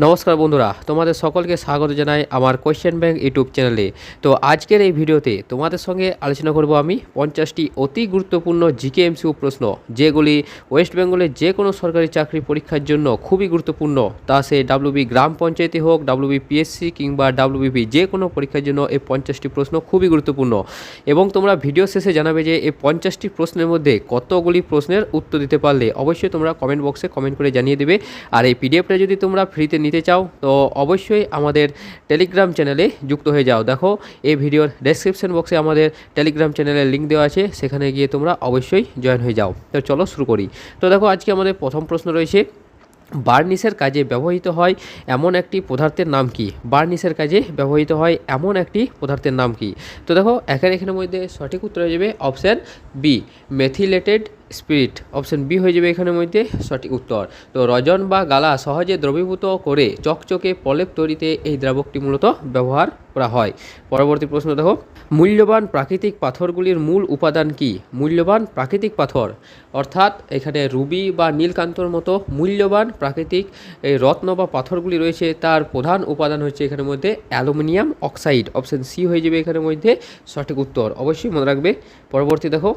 নমস্কার বন্ধুরা, তোমাদের সকলকে স্বাগত জানাই আমার কোয়েশ্চেন ব্যাংক ইউটিউব চ্যানেলে। তো আজকের এই ভিডিওতে তোমাদের সঙ্গে আলোচনা করব আমি 50টি অতি গুরুত্বপূর্ণ জিকে এমসিকিউ প্রশ্ন, যেগুলি ওয়েস্ট বেঙ্গলের যে কোনো সরকারি চাকরি পরীক্ষার জন্য খুবই গুরুত্বপূর্ণ। তা সে ডাব্লিউবি গ্রাম পঞ্চায়েতে হোক, ডাব্লিউবি পিএসসি কিংবা ডাব্লিউবিপি, যে কোনো পরীক্ষার জন্য এই 50টি প্রশ্ন খুবই গুরুত্বপূর্ণ। এবং তোমরা ভিডিও শেষে জানাবে যে এই 50টি প্রশ্নের মধ্যে কতগুলি প্রশ্নের উত্তর দিতে পারলে। অবশ্যই তোমরা কমেন্ট বক্সে কমেন্ট করে জানিয়ে দেবে। আর এই পিডিএফটা যদি তোমরা ফ্রিতে নিতে চাও তো অবশ্যই আমাদের টেলিগ্রাম চ্যানেলে যুক্ত হয়ে যাও। দেখো এই ভিডিওর ডেসক্রিপশন বক্সে আমাদের টেলিগ্রাম চ্যানেলের লিঙ্ক দেওয়া আছে, সেখানে গিয়ে তোমরা অবশ্যই জয়েন হয়ে যাও। তো চলো শুরু করি। তো দেখো আজকে আমাদের প্রথম প্রশ্ন রয়েছে, বার্নিশের কাজে ব্যবহৃত হয় এমন একটি পদার্থের নাম কি? বার্নিশের কাজে ব্যবহৃত হয় এমন একটি পদার্থের নাম কি? তো দেখো এখানের মধ্যে সঠিক উত্তর হয়ে যাবে option B, methylated spirit. Option B হয়ে যাবে এখানের মধ্যে সঠিক উত্তর। তো রজন বা গালা সহজে দ্রবীভূত করে চকচকে প্রলেপ তৈরিতে এই দ্রাবকটি মূলত ব্যবহার করা হয়। পরবর্তী প্রশ্ন দেখো, মূল্যবান প্রাকৃতিক পাথরগুলির মূল উপাদান কি? মূল্যবান প্রাকৃতিক পাথর অর্থাৎ এখানে রুবি বা নীলকান্তর মতো মূল্যবান প্রাকৃতিক এই রত্ন বা পাথরগুলি রয়েছে, তার প্রধান উপাদান হচ্ছে এখানের মধ্যে অ্যালুমিনিয়াম অক্সাইড। অপশান সি হয়ে যাবে এখানের মধ্যে সঠিক উত্তর, অবশ্যই মনে রাখবে। পরবর্তী দেখো,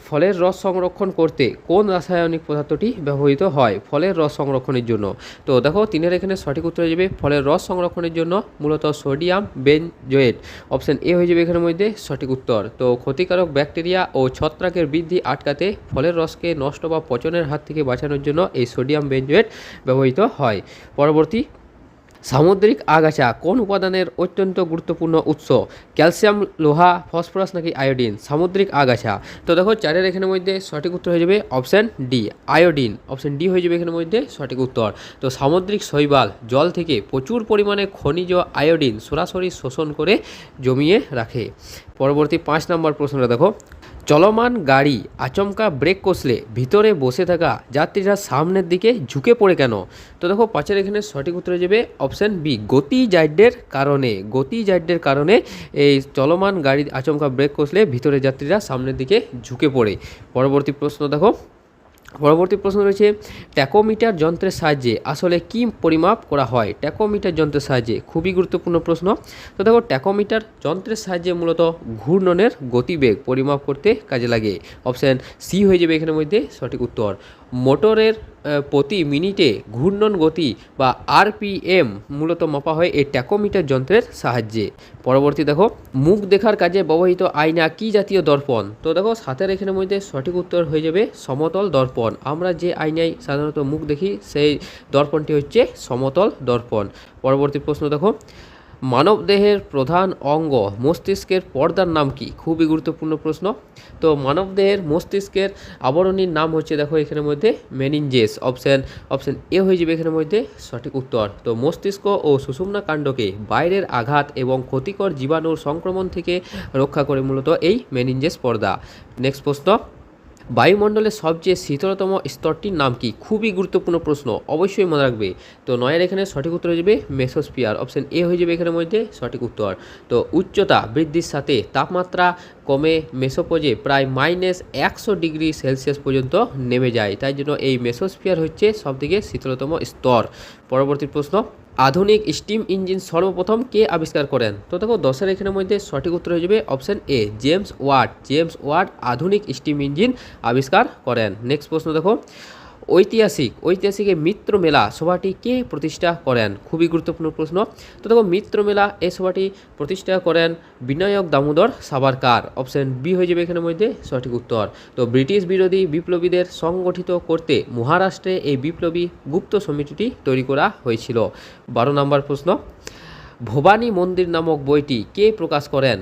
ফলের রস সংরক্ষণ করতে কোন রাসায়নিক পদার্থটি ব্যবহৃত হয় ফলের রস সংরক্ষণের জন্য? তো দেখো তিনের এখানে সঠিক উত্তর হয়ে যাবে ফলের রস সংরক্ষণের জন্য মূলত সোডিয়াম বেনজোয়েট। অপশান এ হয়ে যাবে এখানের মধ্যে সঠিক উত্তর। তো ক্ষতিকারক ব্যাকটেরিয়া ও ছত্রাকের বৃদ্ধি আটকাতে ফলের রসকে নষ্ট বা পচনের হাত থেকে বাঁচানোর জন্য এই সোডিয়াম বেনজোয়েট ব্যবহৃত হয়। পরবর্তী, সামুদ্রিক আগাছা কোন উপাদানের অত্যন্ত গুরুত্বপূর্ণ উৎস? ক্যালসিয়াম, লোহা, ফসফরাস নাকি আয়োডিন? সামুদ্রিক আগাছা। তো দেখো চারের এখানের মধ্যে সঠিক উত্তর হয়ে যাবে option D, iodine. Option D হয়ে যাবে এখানের মধ্যে সঠিক উত্তর। তো সামুদ্রিক শৈবাল জল থেকে প্রচুর পরিমাণে খনিজ আয়োডিন সরাসরি শোষণ করে জমিয়ে রাখে। পরবর্তী 5 নম্বর প্রশ্নটা দেখো, চলমান গাড়ি আচমকা ব্রেক কষলে ভিতরে বসে থাকা যাত্রীরা সামনের দিকে ঝুঁকে পড়ে কেন? তো দেখো 5-এর এখানে সঠিক উত্তর হয়ে যাবে অপশান বি, গতিজাড্যের কারণে। গতিজাড্যের কারণে এই চলমান গাড়ি আচমকা ব্রেক কষলে ভিতরে যাত্রীরা সামনের দিকে ঝুঁকে পড়ে। পরবর্তী প্রশ্ন দেখো, পরবর্তী প্রশ্ন রয়েছে, ট্যাকোমিটার যন্ত্রের সাহায্যে আসলে কি পরিমাপ করা হয়? ট্যাকোমিটার যন্ত্রের সাহায্যে, খুবই গুরুত্বপূর্ণ প্রশ্ন। তো দেখো ট্যাকোমিটার যন্ত্রের সাহায্যে মূলত ঘূর্ণনের গতিবেগ পরিমাপ করতে কাজে লাগে। অপশান সি হয়ে যাবে এখানের মধ্যে সঠিক উত্তর। মোটরের প্রতি মিনিটে ঘূর্ণন গতি বা আরপিএম মূলত মাপা হয় এই ট্যাকোমিটার যন্ত্রের সাহায্যে। পরবর্তী দেখো, মুখ দেখার কাজে ব্যবহৃত আয়না কি জাতীয় দর্পণ? তো দেখো 7-এর এখানের মধ্যে সঠিক উত্তর হয়ে যাবে সমতল দর্পণ। আমরা যে আয়নায় সাধারণত মুখ দেখি সেই দর্পণটি হচ্ছে সমতল দর্পণ। পরবর্তী প্রশ্ন দেখো, মানবদেহের প্রধান অঙ্গ মস্তিষ্কের পর্দার নাম কি? খুবই গুরুত্বপূর্ণ প্রশ্ন। তো মানবদেহের মস্তিষ্কের আবরণীর নাম হচ্ছে দেখো এখানের মধ্যে মেনিনজেস। অপশান এ হয়ে যাবে এখানের মধ্যে সঠিক উত্তর। তো মস্তিষ্ক ও সুষুম্না কাণ্ডকে বাইরের আঘাত এবং ক্ষতিকর জীবাণুর সংক্রমণ থেকে রক্ষা করে মূলত এই মেনিনজেস পর্দা। নেক্সট প্রশ্ন, বায়ুমণ্ডলের সবচেয়ে শীতলতম স্তরটির নাম কি? খুবই গুরুত্বপূর্ণ প্রশ্ন, অবশ্যই মনে রাখবে। তো 9-এর এখানে সঠিক উত্তর হয়ে যাবে মেসোস্ফিয়ার। অপশান এ হয়ে যাবে এখানের মধ্যে সঠিক উত্তর। তো উচ্চতা বৃদ্ধির সাথে তাপমাত্রা কমে মেসোপজে প্রায় -100 ডিগ্রি সেলসিয়াস পর্যন্ত নেমে যায়, তাই জন্য এই মেসোস্ফিয়ার হচ্ছে সবথেকে শীতলতম স্তর। পরবর্তী প্রশ্ন, আধুনিক স্টিম ইঞ্জিন সর্বপ্রথম কে আবিষ্কার করেন? তো দেখো 10-এর এখানের মধ্যে সঠিক উত্তর হয়ে যাবে option A, James Watt. James Watt আধুনিক স্টিম ইঞ্জিন আবিষ্কার করেন। নেক্সট প্রশ্ন দেখো, ঐতিহাসিক মিত্র মেলা সভাটি কে প্রতিষ্ঠা করেন? খুবই গুরুত্বপূর্ণ প্রশ্ন। তো দেখো মিত্র মেলা এই সভাটি প্রতিষ্ঠা করেন বিনায়ক দামোদর সাভারকার। অপশান বি হয়ে যাবে এখানের মধ্যে সঠিক উত্তর। তো ব্রিটিশ বিরোধী বিপ্লবীদের সংগঠিত করতে মহারাষ্ট্রে এই বিপ্লবী গুপ্ত সমিতিটি তৈরি করা হয়েছিল। 12 নম্বর প্রশ্ন, ভবানী মন্দির নামক বইটি কে প্রকাশ করেন?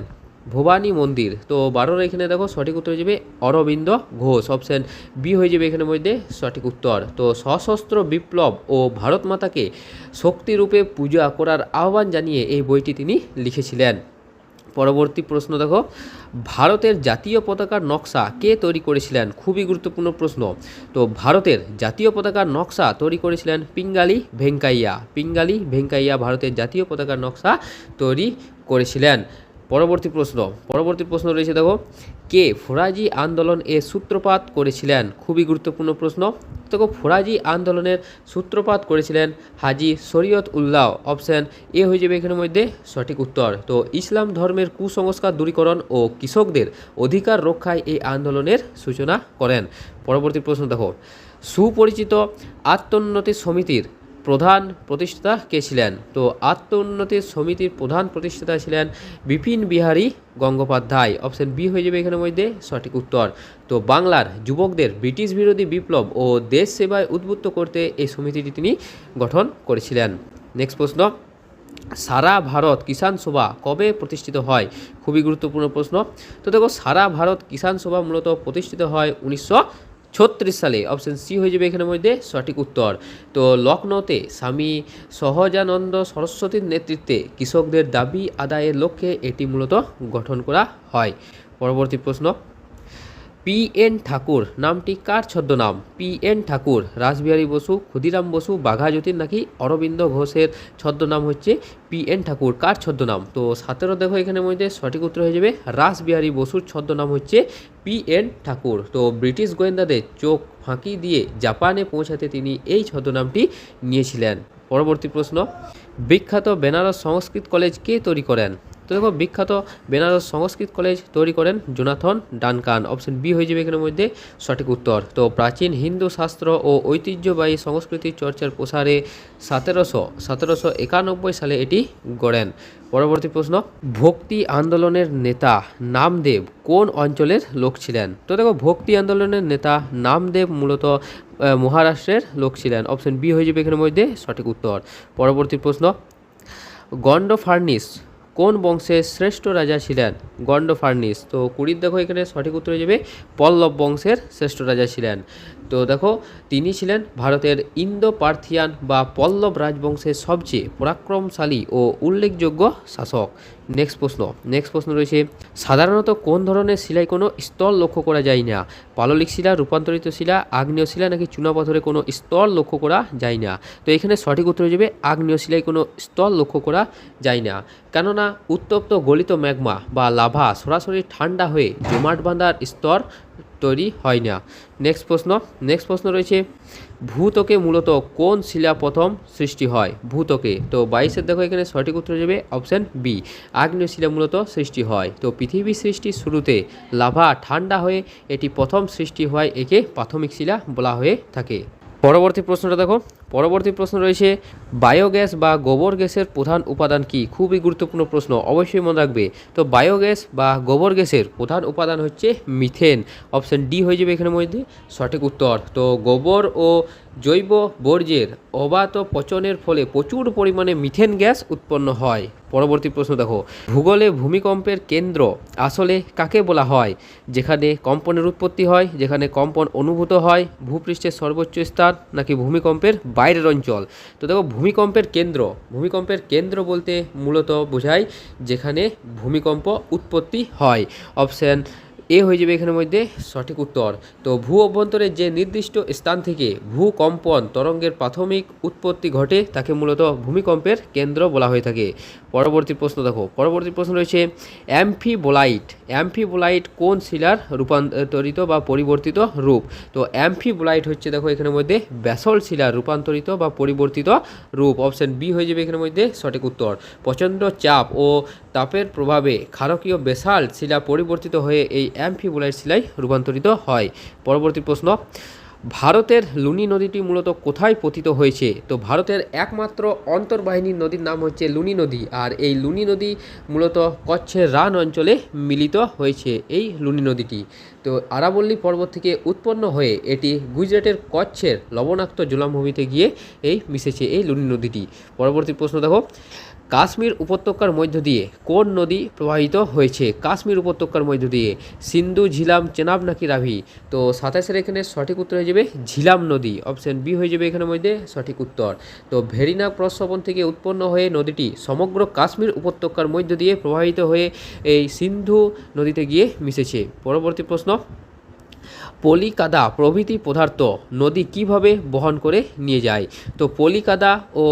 ভবানী মন্দির। তো 12-এর এখানে দেখো সঠিক উত্তর হয়ে যাবে অরবিন্দ ঘোষ। অপশান বি হয়ে যাবে এখানের মধ্যে সঠিক উত্তর। তো সশস্ত্র বিপ্লব ও ভারত মাতাকে শক্তিরূপে পূজা করার আহ্বান জানিয়ে এই বইটি তিনি লিখেছিলেন। পরবর্তী প্রশ্ন দেখো, ভারতের জাতীয় পতাকার নকশা কে তৈরি করেছিলেন? খুবই গুরুত্বপূর্ণ প্রশ্ন। তো ভারতের জাতীয় পতাকার নকশা তৈরি করেছিলেন পিঙ্গালি ভেঙ্কাইয়া। পিঙ্গালি ভেঙ্কাইয়া ভারতের জাতীয় পতাকার নকশা তৈরি করেছিলেন। পরবর্তী প্রশ্ন রয়েছে দেখো, কে ফরাজি আন্দোলন এর সূত্রপাত করেছিলেন? খুবই গুরুত্বপূর্ণ প্রশ্ন। দেখো, ফরাজি আন্দোলনের সূত্রপাত করেছিলেন হাজি শরীয়ত উল্লাহ। অপশান এ হয়ে যাবে এখানের মধ্যে সঠিক উত্তর। তো ইসলাম ধর্মের কুসংস্কার দূরীকরণ ও কৃষকদের অধিকার রক্ষায় এই আন্দোলনের সূচনা করেন। পরবর্তী প্রশ্ন দেখো, সুপরিচিত আত্মোন্নতি সমিতির প্রধান প্রতিষ্ঠাতা কে ছিলেন? তো আত্মোন্নতি সমিতির প্রধান প্রতিষ্ঠাতা ছিলেন বিপিন বিহারী গঙ্গোপাধ্যায়। অপশন বি হয়ে যাবে এখানের মধ্যে সঠিক উত্তর। তো বাংলার যুবকদের ব্রিটিশ বিরোধী বিপ্লব ও দেশ সেবায় উদ্বুদ্ধ করতে এই সমিতিটি তিনি গঠন করেছিলেন। নেক্সট প্রশ্ন, সারা ভারত কিষাণ সভা কবে প্রতিষ্ঠিত হয়? খুবই গুরুত্বপূর্ণ প্রশ্ন। তো দেখো, সারা ভারত কিষাণ সভা মূলত প্রতিষ্ঠিত হয় 1936 সালে। অপশন সি হয়ে যাবে এখানের মধ্যে সঠিক উত্তর। তো লখনৌতে স্বামী সহজানন্দ সরস্বতীর নেতৃত্বে কৃষকদের দাবি আদায়ের লক্ষ্যে এটি মূলত গঠন করা হয়। পরবর্তী প্রশ্ন, পি.এন. ঠাকুর নামটি কার ছদ্মনাম? পি.এন. ঠাকুর রাসবিহারী বসু, ক্ষুদিরাম বসু, বাঘাযতীন নাকি অরবিন্দ ঘোষের ছদ্মনাম হচ্ছে পি.এন. ঠাকুর। কার ছদ্মনাম? তো 17 দেখো এখানের মধ্যে সঠিক উত্তর হয়ে যাবে রাসবিহারী বসুর ছদ্মনাম হচ্ছে পি.এন. ঠাকুর। তো ব্রিটিশ গোয়েন্দাদের চোখ ফাঁকি দিয়ে জাপানে পৌঁছাতে তিনি এই ছদ্মনামটি নিয়েছিলেন। পরবর্তী প্রশ্ন, বিখ্যাত বেনারস সংস্কৃত কলেজ কে তৈরি করেন? তো দেখো, বিখ্যাত বেনারস সংস্কৃত কলেজ তৈরি করেন জোনাথন ডানকান। অপশন বি হয়ে যাবে এখানের মধ্যে সঠিক উত্তর। তো প্রাচীন হিন্দু শাস্ত্র ও ঐতিহ্যবাহী সংস্কৃতির চর্চার প্রসারে 1791 সালে এটি গড়েন। পরবর্তী প্রশ্ন, ভক্তি আন্দোলনের নেতা নামদেব কোন অঞ্চলের লোক ছিলেন? তো দেখো, ভক্তি আন্দোলনের নেতা নামদেব মূলত মহারাষ্ট্রের লোক ছিলেন। অপশন বি হয়ে যাবে এখানের মধ্যে সঠিক উত্তর। পরবর্তী প্রশ্ন, গন্ডফার্নিস কোন বংশের শ্রেষ্ঠ রাজা ছিলেন? গন্ডফার্নিস। তো 20 দেখো এখানে সঠিক উত্তর হয়ে যাবে পল্লব বংশের শ্রেষ্ঠ রাজা ছিলেন। তো দেখো, তিনি ছিলেন ভারতের ইন্দো পার্থিয়ান বা পল্লব রাজবংশের সবচেয়ে পরাক্রমশালী ও উল্লেখযোগ্য শাসক। নেক্সট প্রশ্ন রয়েছে, সাধারণত কোন ধরনের শিলায় কোনো স্তর লক্ষ্য করা যায় না? পাললিক শিলা, রূপান্তরিত শিলা, আগ্নেয় শিলা নাকি চুনাপাথরে কোনো স্তর লক্ষ্য করা যায় না? তো এখানে সঠিক উত্তর হয়ে যাবে আগ্নেয় শিলায় কোনো স্তর লক্ষ্য করা যায় না, কেননা উত্তপ্ত গলিত ম্যাগমা বা লাভা সরাসরি ঠান্ডা হয়ে জমাট বাঁধার স্তর তৈরি হয় না। নেক্সট প্রশ্ন রয়েছে, ভূত্বকে মূলত কোন শিলা প্রথম সৃষ্টি হয়? ভূত্বকে। তো 22 দেখো এখানে সঠিক উত্তর যাবে অপশান বি, আগ্নেয় শিলা মূলত সৃষ্টি হয়। তো পৃথিবীর সৃষ্টির শুরুতে লাভা ঠান্ডা হয়ে এটি প্রথম সৃষ্টি হয়, একে প্রাথমিক শিলা বলা হয়ে থাকে। পরবর্তী প্রশ্নটা দেখো, পরবর্তী প্রশ্ন রয়েছে, বায়োগ্যাস বা গোবর গ্যাসের প্রধান উপাদান কি? খুবই গুরুত্বপূর্ণ প্রশ্ন, অবশ্যই মনে রাখবে। তো বায়োগ্যাস বা গোবর গ্যাসের প্রধান উপাদান হচ্ছে মিথেন। অপশান ডি হয়ে যাবে এখানের মধ্যে সঠিক উত্তর। তো গোবর ও জৈব বর্জ্যের অবাত পচনের ফলে প্রচুর পরিমাণে মিথেন গ্যাস উৎপন্ন হয়। পরবর্তী প্রশ্ন দেখো, ভূগোলে ভূমিকম্পের কেন্দ্র আসলে কাকে বলা হয়? যেখানে কম্পনের উৎপত্তি হয়, যেখানে কম্পন অনুভূত হয়, ভূপৃষ্ঠের সর্বোচ্চ স্থান নাকি ভূমিকম্পের বাইরের অঞ্চল? তো দেখো, ভূমিকম্পের কেন্দ্র বলতে মূলত বোঝায় যেখানে ভূমিকম্প উৎপত্তি হয়। অপশান এ হয়ে যাবে এখানের মধ্যে সঠিক উত্তর। তো ভূ অভ্যন্তরে যে নির্দিষ্ট স্থান থেকে ভূকম্পন তরঙ্গের প্রাথমিক উৎপত্তি ঘটে তাকে মূলত ভূমিকম্পের কেন্দ্র বলা হয়ে থাকে। পরবর্তী প্রশ্ন দেখো, পরবর্তী প্রশ্ন রয়েছে, অ্যাম্ফিবোলাইট কোন শিলার রূপান্তরিত বা পরিবর্তিত রূপ? তো অ্যাম্ফিবোলাইট হচ্ছে দেখো এখানের মধ্যে ব্যাসল্ট শিলার রূপান্তরিত বা পরিবর্তিত রূপ। অপশান বি হয়ে যাবে এখানের মধ্যে সঠিক উত্তর। প্রচণ্ড চাপ ও তাপের প্রভাবে ক্ষারকীয় বেসাল্ট শিলা পরিবর্তিত হয়ে এই অ্যাম্ফিবোলাইট শিলায় রূপান্তরিত হয়। পরবর্তী প্রশ্ন, ভারতের লুনি নদীটি মূলত কোথায় পতিত হয়েছে? তো ভারতের একমাত্র অন্তর্বাহিনী নদীর নাম হচ্ছে লুনি নদী, আর এই লুনি নদী মূলত কচ্ছের রান অঞ্চলে মিলিত হয়েছে এই লুনি নদীটি। তো আরাবল্লী পর্বত থেকে উৎপন্ন হয়ে এটি গুজরাটের কচ্ছের লবণাক্ত জলাভূমিতে গিয়ে মিশেছে এই লুনি নদীটি। পরবর্তী প্রশ্ন দেখো, কাশ্মীর উপত্যকার মধ্য দিয়ে কোন নদী প্রবাহিত হয়েছে? কাশ্মীর উপত্যকার মধ্য দিয়ে সিন্ধু, ঝিলাম, চেনাব নাকি রাভি? তো 27 এখানে সঠিক উত্তর হয়ে যাবে ঝিলাম নদী। অপশান বি হয়ে যাবে এখানের মধ্যে সঠিক উত্তর। তো ভেরিনাগ প্রস্রবণ থেকে উৎপন্ন হয়ে নদীটি সমগ্র কাশ্মীর উপত্যকার মধ্য দিয়ে প্রবাহিত হয়ে এই সিন্ধু নদীতে গিয়ে মিশেছে। পরবর্তী প্রশ্ন, পলি কাদা প্রভৃতি পদার্থ নদী কিভাবে বহন করে নিয়ে যায়? তো পলি কাদা ও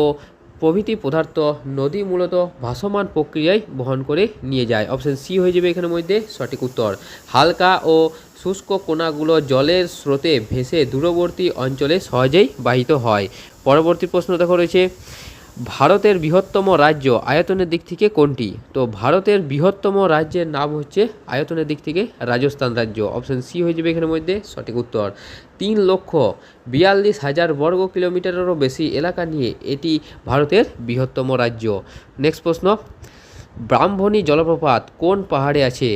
প্রভৃতি পদার্থ নদী মূলত ভাসমান প্রক্রিয়ায় বহন করে নিয়ে যায়। অপশন সি হয়ে যাবে এখানের মধ্যে সঠিক উত্তর। হালকা ও শুষ্ক কণাগুলো জলের স্রোতে ভেসে দূরবর্তী অঞ্চলে সহজেই বাহিত হয়। পরবর্তী প্রশ্ন দেখো রয়েছে, ভারতের বৃহত্তম রাজ্য আয়তনের দিক থেকে কোনটি? তো ভারতের বৃহত্তম রাজ্যের নাম হচ্ছে আয়তনের দিক থেকে রাজস্থান রাজ্য। অপশন সি হয়ে যাবে এখানের মধ্যে সঠিক উত্তর। 3,42,000 বর্গ কিলোমিটারেরও বেশি এলাকা নিয়ে এটি ভারতের বৃহত্তম রাজ্য। নেক্সট প্রশ্ন, ব্রাহ্মণী জলপ্রপাত কোন পাহাড়ে আছে?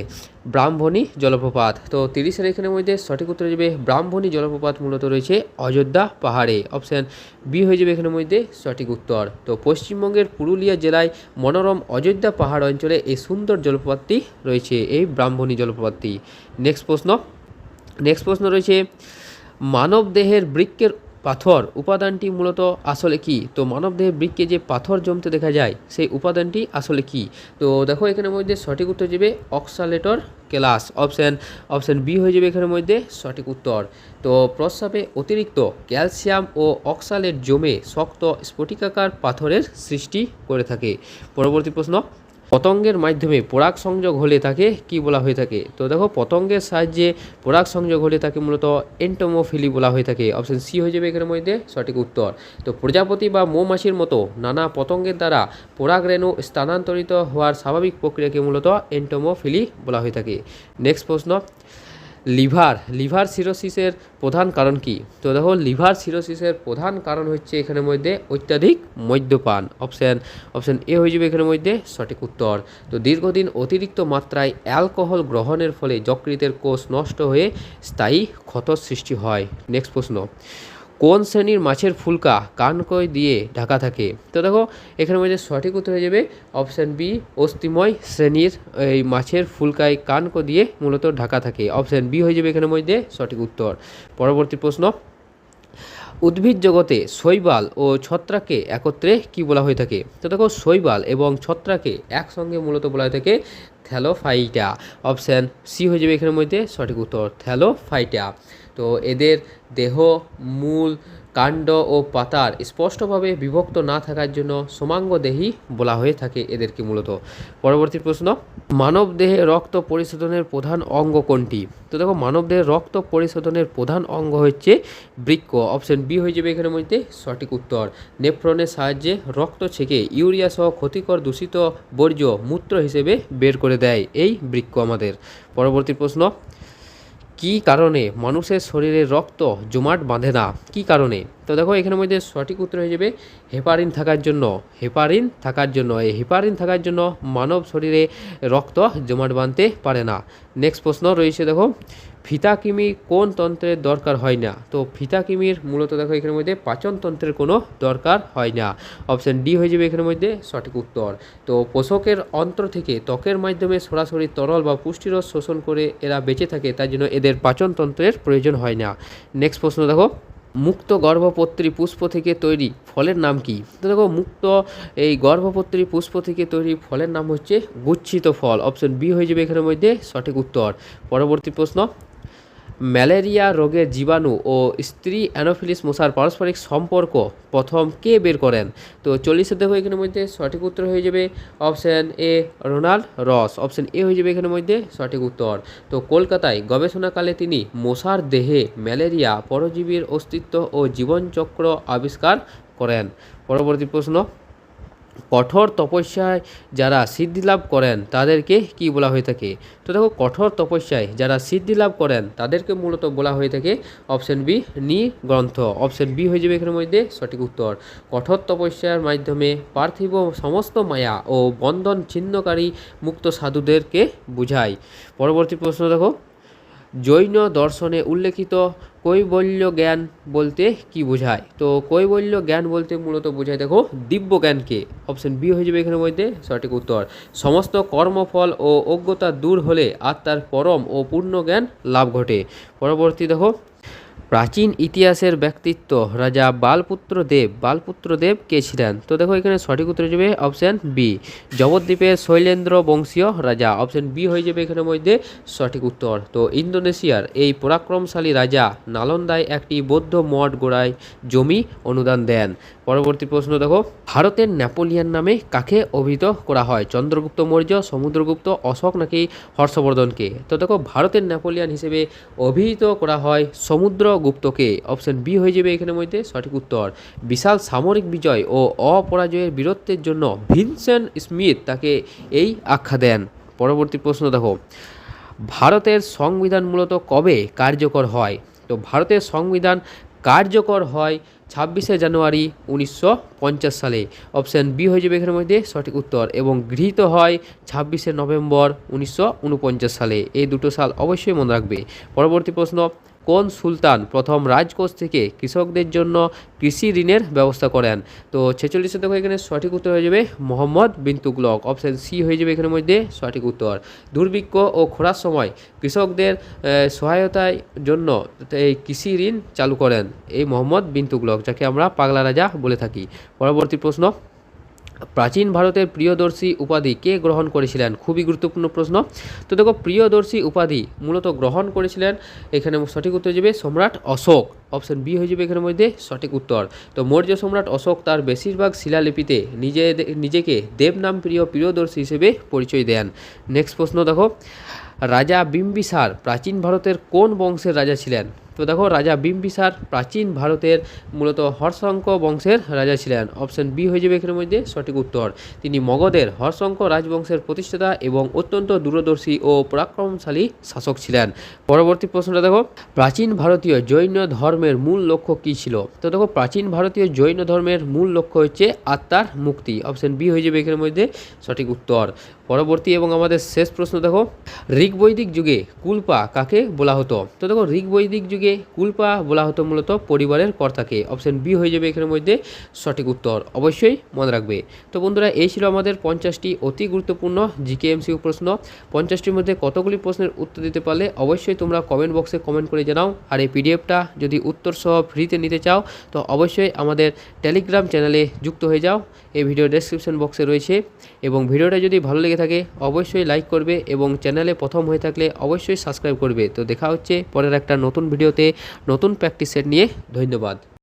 ব্রাহ্মণী জলপ্রপাত, তো 30-এর এখানের মধ্যে সঠিক উত্তর হয়ে যাবে ব্রাহ্মণী জলপ্রপাত মূলত রয়েছে অযোধ্যা পাহাড়ে। অপশান বি হয়ে যাবে এখানের মধ্যে সঠিক উত্তর। তো পশ্চিমবঙ্গের পুরুলিয়া জেলায় মনোরম অযোধ্যা পাহাড় অঞ্চলে এই সুন্দর জলপ্রপাতটি রয়েছে, এই ব্রাহ্মণী জলপ্রপাতটি। নেক্সট প্রশ্ন রয়েছে, মানবদেহের বৃক্কের পাথর উপাদানটি মূলত আসলে কি? তো মানবদেহের বৃক্কে যে পাথর জমতে দেখা যায় সেই উপাদানটি আসলে কি? তো দেখো এখানের মধ্যে সঠিক উত্তর যাবে অক্সালেটর কেলাস। অপশান বি হয়ে যাবে এখানের মধ্যে সঠিক উত্তর। তো প্রস্রাবে অতিরিক্ত ক্যালসিয়াম ও অক্সালেট জমে শক্ত স্ফটিকাকার পাথরের সৃষ্টি করে থাকে। পরবর্তী প্রশ্ন, পতঙ্গের মাধ্যমে পরাগ সংযোগ হলে তাকে কি বলা হয়ে থাকে? তো দেখো পতঙ্গের সাহায্যে পরাগ সংযোগ হলে তাকে মূলত এন্টোমোফিলি বলা হয়ে থাকে। অপশন সি হয়ে যাবে এখানের মধ্যে সঠিক উত্তর। তো প্রজাপতি বা মৌমাছির মতো নানা পতঙ্গের দ্বারা পরাগ রেণু স্থানান্তরিত হওয়ার স্বাভাবিক প্রক্রিয়াকে মূলত এন্টোমোফিলি বলা হয়ে থাকে। নেক্সট প্রশ্ন, লিভার সিরোসিসের প্রধান কারণ কি? তো দেখো লিভার সিরোসিসের প্রধান কারণ হচ্ছে এখানের মধ্যে অত্যাধিক মদ্যপান। অপশান এ হয়ে যাবে এখানের মধ্যে সঠিক উত্তর। তো দীর্ঘদিন অতিরিক্ত মাত্রায় অ্যালকোহল গ্রহণের ফলে যকৃতের কোষ নষ্ট হয়ে স্থায়ী ক্ষতর সৃষ্টি হয়। নেক্সট প্রশ্ন, কোন শ্রেণীর মাছের ফুলকা কানকই দিয়ে ঢাকা থাকে? তো দেখো এখানের মধ্যে সঠিক উত্তর হয়ে যাবে অপশান বি, অস্থিময় শ্রেণীর এই মাছের ফুলকায় কানক দিয়ে মূলত ঢাকা থাকে। অপশান বি হয়ে যাবে এখানের মধ্যে সঠিক উত্তর। পরবর্তী প্রশ্ন, উদ্ভিদ জগতে শৈবাল ও ছত্রাককে একত্রে কি বলা হয়ে থাকে? তো দেখো শৈবাল এবং ছত্রাককে একসঙ্গে মূলত বলা হয়ে থাকে থ্যালোফাইটা। অপশান সি হয়ে যাবে এখানের মধ্যে সঠিক উত্তর, থ্যালোফাইটা। তো এদের দেহ, মূল, কাণ্ড ও পাতার স্পষ্টভাবে বিভক্ত না থাকার জন্য সমাঙ্গদেহী বলা হয়ে থাকে এদেরকে মূলত। পরবর্তী প্রশ্ন, মানবদেহে রক্ত পরিশোধনের প্রধান অঙ্গ কোনটি? তো দেখো মানবদেহের রক্ত পরিশোধনের প্রধান অঙ্গ হচ্ছে বৃক্ক। অপশন বি হয়ে যাবে এখানের মধ্যে সঠিক উত্তর। নেফ্রনের সাহায্যে রক্ত ছেঁকে ইউরিয়া সহ ক্ষতিকর দূষিত বর্জ্য মূত্র হিসেবে বের করে দেয় এই বৃক্ক আমাদের। পরবর্তী প্রশ্ন, কী কারণে মানুষের শরীরে রক্ত জমাট বাঁধে না? কী কারণে? তো দেখো এখানের মধ্যে সঠিক উত্তর হয়ে যাবে হেপারিন থাকার জন্য। এই হেপারিন থাকার জন্য মানব শরীরে রক্ত জমাট বাঁধতে পারে না। নেক্সট প্রশ্ন রয়েছে, দেখো ফিতাকিমি কোন তন্ত্রের দরকার হয় না? তো ফিতাকিমির মূলত দেখো এখানের মধ্যে পাচনতন্ত্রের কোনো দরকার হয় না। অপশান ডি হয়ে যাবে এখানের মধ্যে সঠিক উত্তর। তো পোষকের অন্ত্র থেকে ত্বকের মাধ্যমে সরাসরি তরল বা পুষ্টিরস শোষণ করে এরা বেঁচে থাকে, তার জন্য এদের পাচনতন্ত্রের প্রয়োজন হয় না। নেক্সট প্রশ্ন দেখো, মুক্ত গর্ভপত্রী পুষ্প থেকে তৈরি ফলের নাম কি? তো দেখো মুক্ত এই গর্ভপত্রী পুষ্প থেকে তৈরি ফলের নাম হচ্ছে গুচ্ছিত ফল। অপশন বি হয়ে যাবে এখানের মধ্যে সঠিক উত্তর। পরবর্তী প্রশ্ন, ম্যালেরিয়া রোগের জীবাণু ও স্ত্রী অ্যানোফিলিস মশার পারস্পরিক সম্পর্ক প্রথম কে বের করেন? তো 40 দেখো এখানের মধ্যে সঠিক উত্তর হয়ে যাবে অপশান এ, রোনাল্ড রস। অপশান এ হয়ে যাবে এখানের মধ্যে সঠিক উত্তর। তো কলকাতায় গবেষণাকালে তিনি মশার দেহে ম্যালেরিয়া পরজীবীর অস্তিত্ব ও জীবনচক্র আবিষ্কার করেন। পরবর্তী প্রশ্ন, কঠোর তপস্যায় যারা সিদ্ধি লাভ করেন তাদেরকে কি বলা হয়ে থাকে? তো দেখো কঠোর তপস্যায় যারা সিদ্ধি লাভ করেন তাদেরকে মূলত বলা হয়ে থাকে অপশন বি, নিগ্রন্থ। অপশন বি হয়ে যাবে এখানের মধ্যে সঠিক উত্তর। কঠোর তপস্যার মাধ্যমে পার্থিব সমস্ত মায়া ও বন্ধন ছিন্নকারী মুক্ত সাধুদেরকে বুঝায়। পরবর্তী প্রশ্ন দেখো, জৈন দর্শনে উল্লেখিত কৈবল্য জ্ঞান বলতে কি বোঝায়? তো কৈবল্য জ্ঞান বলতে মূলত বোঝায় দেখো দিব্য জ্ঞানকে। অপশন বি হয়ে যাবে এখানের মধ্যে সঠিক উত্তর। সমস্ত কর্মফল ও অজ্ঞতা দূর হলে আত্মার পরম ও পূর্ণ জ্ঞান লাভ ঘটে। পরবর্তী দেখো, প্রাচীন ইতিহাসের ব্যক্তিত্ব রাজা বালপুত্র দেব কে ছিলেন? তো দেখো এখানে সঠিক উত্তর হয়ে যাবে অপশান বি, জবদ্বীপের শৈলেন্দ্র বংশীয় রাজা। অপশান বি হয়ে যাবে এখানের মধ্যে সঠিক উত্তর। তো ইন্দোনেশিয়ার এই পরাক্রমশালী রাজা নালন্দায় একটি বৌদ্ধ মঠ গোড়ায় জমি অনুদান দেন। পরবর্তী প্রশ্ন দেখো, ভারতের নেপোলিয়ন নামে কাকে অভিহিত করা হয়? চন্দ্রগুপ্ত মৌর্য, সমুদ্রগুপ্ত, অশোক নাকি হর্ষবর্ধনকে? তো দেখো ভারতের নেপোলিয়ন হিসেবে অভিহিত করা হয় সমুদ্রগুপ্তকে। অপশন বি হয়ে যাবে এখানের মধ্যে সঠিক উত্তর। বিশাল সামরিক বিজয় ও অপরাজয়ের বীরত্বের জন্য ভিনসেন্ট স্মিথ তাকে এই আখ্যা দেন। পরবর্তী প্রশ্ন দেখো, ভারতের সংবিধান মূলত কবে কার্যকর হয়? তো ভারতের সংবিধান কার্যকর হয় 26শে জানুয়ারি 1950 সালে। অপশান বি হয়ে যাবে এখানের মধ্যে সঠিক উত্তর। এবং গৃহীত হয় 26শে নভেম্বর 1949 সালে। এই দুটো সাল অবশ্যই মনে রাখবে। পরবর্তী প্রশ্ন, কোন সুলতান প্রথম রাজকোষ থেকে কৃষকদের জন্য কৃষি ঋণের ব্যবস্থা করেন? তো 46 দেখো এখানে সঠিক উত্তর হয়ে যাবে মোহাম্মদ বিন তুগলক। অপশান সি হয়ে যাবে এখানের মধ্যে সঠিক উত্তর। দুর্ভিক্ষ ও খরার সময় কৃষকদের সহায়তার জন্য এই কৃষি ঋণ চালু করেন এই মোহাম্মদ বিন তুগলক, যাকে আমরা পাগলা রাজা বলে থাকি। পরবর্তী প্রশ্ন, প্রাচীন ভারতের প্রিয়দর্শী উপাধি কে গ্রহণ করেছিলেন? খুবই গুরুত্বপূর্ণ প্রশ্ন। তো দেখো প্রিয়দর্শী উপাধি মূলত গ্রহণ করেছিলেন, এখানে সঠিক উত্তর যাবে সম্রাট অশোক। অপশন বি হয়ে যাবে এখানের মধ্যে সঠিক উত্তর। তো মৌর্য সম্রাট অশোক তার বেশিরভাগ শিলালিপিতে নিজেকে দেবনাম প্রিয়দর্শী হিসেবে পরিচয় দেন। নেক্সট প্রশ্ন দেখো, রাজা বিম্বিসার প্রাচীন ভারতের কোন বংশের রাজা ছিলেন? তো দেখো রাজা বিম্বিসার প্রাচীন ভারতের মূলত হর্ষঙ্ক বংশের রাজা ছিলেন। অপশন বি হয়ে যাবে এখানের মধ্যে সঠিক উত্তর। তিনি মগধের হর্ষঙ্ক রাজবংশের প্রতিষ্ঠাতা এবং অত্যন্ত দূরদর্শী ও পরাক্রমশালী শাসক ছিলেন। পরবর্তী প্রশ্নটা দেখো, প্রাচীন ভারতীয় জৈন ধর্মের মূল লক্ষ্য কী ছিল? তো দেখো প্রাচীন ভারতীয় জৈন ধর্মের মূল লক্ষ্য হচ্ছে আত্মার মুক্তি। অপশন বি হয়ে যাবে এখানের মধ্যে সঠিক উত্তর। পরবর্তী এবং আমাদের শেষ প্রশ্ন দেখো, ঋগ্বৈদিক যুগে কুলপা কাকে বলা হতো? তো দেখো ঋগ্বৈদিক যুগে কুলপা বলা হতো মূলত পরিবারের কর্তাকে। অপশন বি হয়ে যাবে এখানের মধ্যে সঠিক উত্তর। অবশ্যই মনে রাখবে। তো বন্ধুরা এই ছিল আমাদের 50টি অতি গুরুত্বপূর্ণ জিকেএমসিউ প্রশ্ন। 50টির মধ্যে কতগুলি প্রশ্নের উত্তর দিতে পারলে অবশ্যই তোমরা কমেন্ট বক্সে কমেন্ট করে জানাও। আর এই পিডিএফটা যদি উত্তর সহ ফ্রিতে নিতে চাও তো অবশ্যই আমাদের টেলিগ্রাম চ্যানেলে যুক্ত হয়ে যাও। এই ভিডিও ডেসক্রিপশন বক্সে রয়েছে। এবং ভিডিওটা যদি ভালো লেগে থাকে অবশ্যই লাইক করবে এবং চ্যানেলে প্রথম হয়ে থাকলে অবশ্যই সাবস্ক্রাইব করবে। তো দেখা হচ্ছে পরের একটা নতুন ভিডিওতে নতুন প্র্যাকটিস সেট নিয়ে। ধন্যবাদ।